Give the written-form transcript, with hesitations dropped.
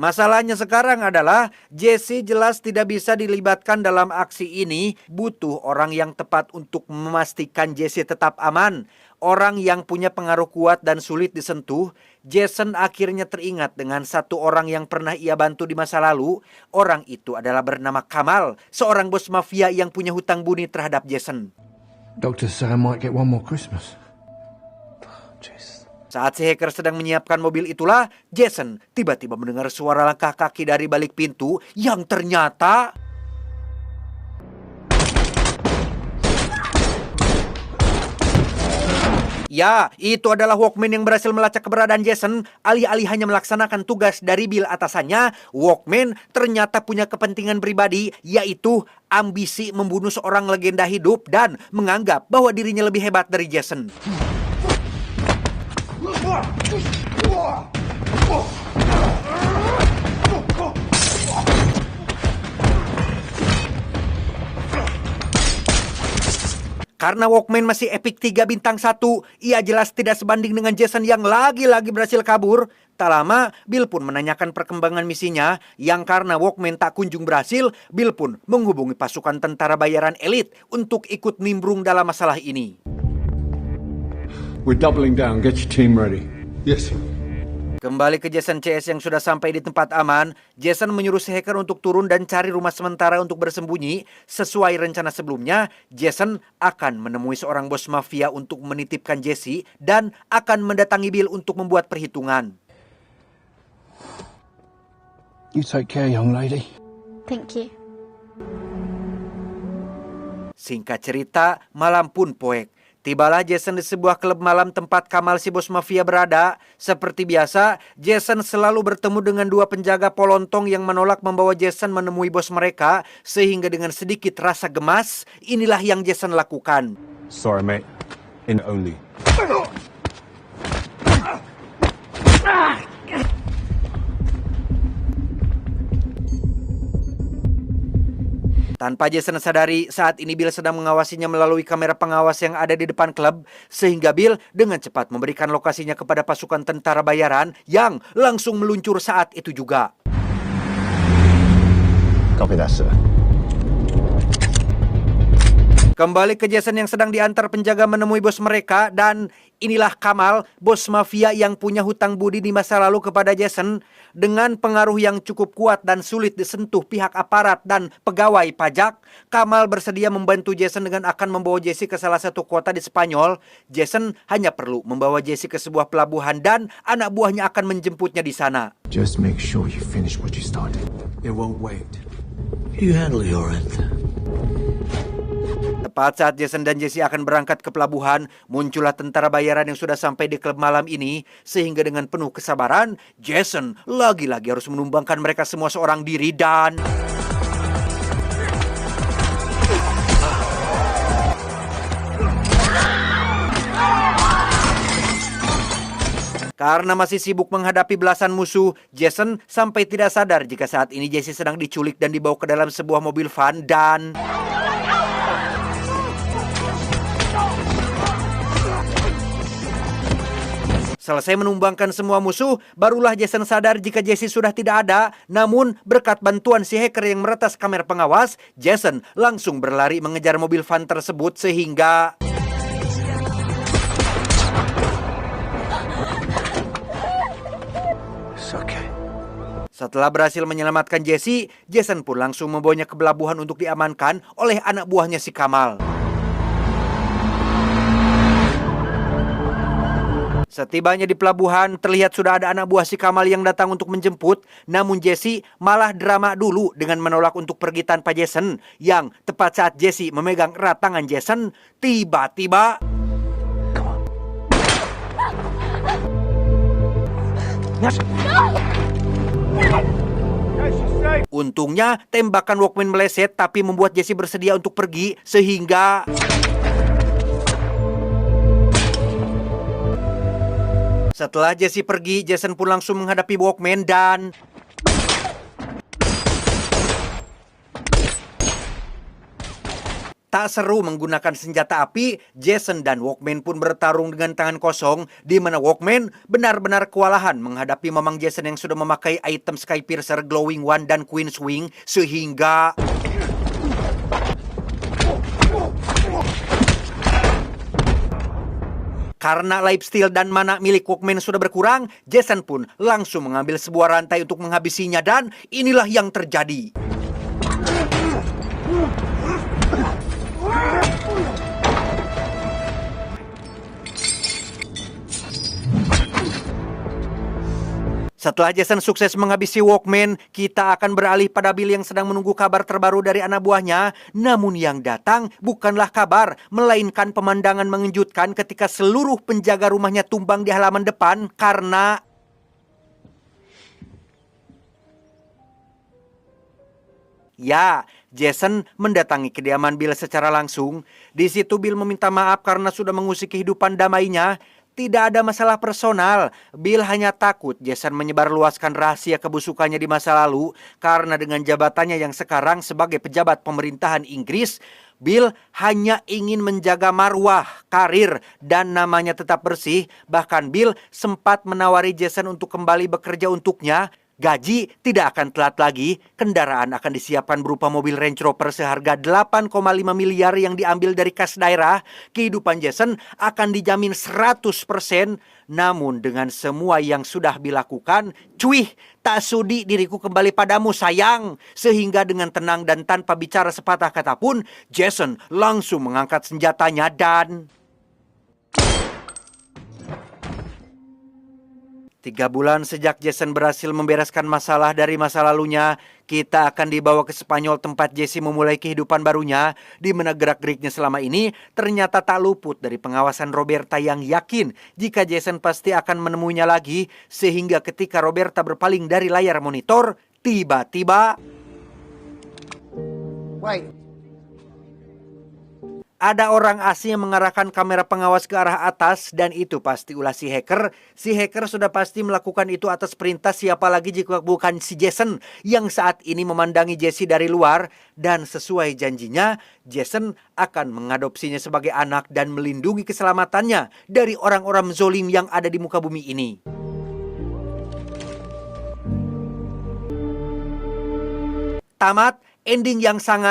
Masalahnya sekarang adalah Jesse jelas tidak bisa dilibatkan dalam aksi ini. Butuh orang yang tepat untuk memastikan Jesse tetap aman. Orang yang punya pengaruh kuat dan sulit disentuh. Jason akhirnya teringat dengan satu orang yang pernah ia bantu di masa lalu. Orang itu adalah bernama Kamal, seorang bos mafia yang punya hutang budi terhadap Jason. Doctor say I might get one more Christmas. Saat si hacker sedang menyiapkan mobil itulah, Jason tiba-tiba mendengar suara langkah kaki dari balik pintu yang ternyata... Ya, itu adalah Walkman yang berhasil melacak keberadaan Jason. Alih-alih hanya melaksanakan tugas dari Bill atasannya, Walkman ternyata punya kepentingan pribadi, yaitu ambisi membunuh seorang legenda hidup dan menganggap bahwa dirinya lebih hebat dari Jason. Karena Walkman masih epic 3 bintang 1, ia jelas tidak sebanding dengan Jason yang lagi-lagi berhasil kabur. Tak lama, Bill pun menanyakan perkembangan misinya, yang karena Walkman tak kunjung berhasil, Bill pun menghubungi pasukan tentara bayaran elit untuk ikut nimbrung dalam masalah ini. We're doubling down. Get your team ready. Yes. Kembali ke Jason CS yang sudah sampai di tempat aman, Jason menyuruh si hacker untuk turun dan cari rumah sementara untuk bersembunyi. Sesuai rencana sebelumnya, Jason akan menemui seorang bos mafia untuk menitipkan Jesse dan akan mendatangi Bill untuk membuat perhitungan. You take care, young lady. Thank you. Singkat cerita, malam pun poek. Tibalah Jason di sebuah klub malam tempat Kamal si bos mafia berada. Seperti biasa, Jason selalu bertemu dengan dua penjaga polontong yang menolak membawa Jason menemui bos mereka. Sehingga dengan sedikit rasa gemas, inilah yang Jason lakukan. Sorry, mate. In only. Tanpa Jason sadari, saat ini Bill sedang mengawasinya melalui kamera pengawas yang ada di depan klub, sehingga Bill dengan cepat memberikan lokasinya kepada pasukan tentara bayaran yang langsung meluncur saat itu juga. Copy that, sir. Kembali ke Jason yang sedang diantar penjaga menemui bos mereka, dan inilah Kamal, bos mafia yang punya hutang budi di masa lalu kepada Jason. Dengan pengaruh yang cukup kuat dan sulit disentuh pihak aparat dan pegawai pajak, Kamal bersedia membantu Jason dengan akan membawa Jesse ke salah satu kota di Spanyol. Jason hanya perlu membawa Jesse ke sebuah pelabuhan dan anak buahnya akan menjemputnya di sana. Just make sure you finish what you started. It won't wait. You handle your end. Tepat saat Jason dan Jesse akan berangkat ke pelabuhan, muncullah tentara bayaran yang sudah sampai di klub malam ini. Sehingga dengan penuh kesabaran, Jason lagi-lagi harus menumbangkan mereka semua seorang diri dan... Karena masih sibuk menghadapi belasan musuh, Jason sampai tidak sadar jika saat ini Jesse sedang diculik dan dibawa ke dalam sebuah mobil van dan... Selesai menumbangkan semua musuh, barulah Jason sadar jika Jesse sudah tidak ada. Namun, berkat bantuan si hacker yang meretas kamera pengawas, Jason langsung berlari mengejar mobil van tersebut sehingga... Setelah berhasil menyelamatkan Jesse, Jason pun langsung membawanya ke pelabuhan untuk diamankan oleh anak buahnya si Kamal. Setibanya di pelabuhan, terlihat sudah ada anak buah si Kamal yang datang untuk menjemput. Namun Jesse malah drama dulu dengan menolak untuk pergi tanpa Jason. Yang tepat saat Jesse memegang erat tangan Jason, tiba-tiba... Untungnya tembakan Walkman meleset tapi membuat Jesse bersedia untuk pergi sehingga... Setelah Jesse pergi, Jason pun langsung menghadapi Walkman dan... Tak seru menggunakan senjata api, Jason dan Walkman pun bertarung dengan tangan kosong, di mana Walkman benar-benar kewalahan menghadapi Mamang Jason yang sudah memakai item Skypiercer, Glowing One, dan Queen's Wing, sehingga karena lifesteal dan mana milik Walkman sudah berkurang, Jason pun langsung mengambil sebuah rantai untuk menghabisinya, dan inilah yang terjadi. Setelah Jason sukses menghabisi Walkman, kita akan beralih pada Bill yang sedang menunggu kabar terbaru dari anak buahnya. Namun yang datang bukanlah kabar, melainkan pemandangan mengejutkan ketika seluruh penjaga rumahnya tumbang di halaman depan karena ya, Jason mendatangi kediaman Bill secara langsung. Di situ Bill meminta maaf karena sudah mengusik kehidupan damainya. Tidak ada masalah personal. Bill hanya takut Jason menyebarluaskan rahasia kebusukannya di masa lalu karena dengan jabatannya yang sekarang sebagai pejabat pemerintahan Inggris, Bill hanya ingin menjaga marwah, karir, dan namanya tetap bersih. Bahkan Bill sempat menawari Jason untuk kembali bekerja untuknya. Gaji tidak akan telat lagi, kendaraan akan disiapkan berupa mobil Range Rover seharga 8,5 miliar yang diambil dari kas daerah. Kehidupan Jason akan dijamin 100%. Namun dengan semua yang sudah dilakukan, cuih, tak sudi diriku kembali padamu sayang. Sehingga dengan tenang dan tanpa bicara sepatah kata pun, Jason langsung mengangkat senjatanya dan 3 bulan sejak Jason berhasil membereskan masalah dari masa lalunya, kita akan dibawa ke Spanyol tempat Jesse memulai kehidupan barunya, di mana gerak-geriknya selama ini ternyata tak luput dari pengawasan Roberta yang yakin jika Jason pasti akan menemuinya lagi, sehingga ketika Roberta berpaling dari layar monitor, tiba-tiba ada orang asing yang mengarahkan kamera pengawas ke arah atas, dan itu pasti ulah si hacker. Si hacker sudah pasti melakukan itu atas perintah siapa lagi jika bukan si Jason yang saat ini memandangi Jesse dari luar. Dan sesuai janjinya, Jason akan mengadopsinya sebagai anak dan melindungi keselamatannya dari orang-orang zolim yang ada di muka bumi ini. Tamat, ending yang sangat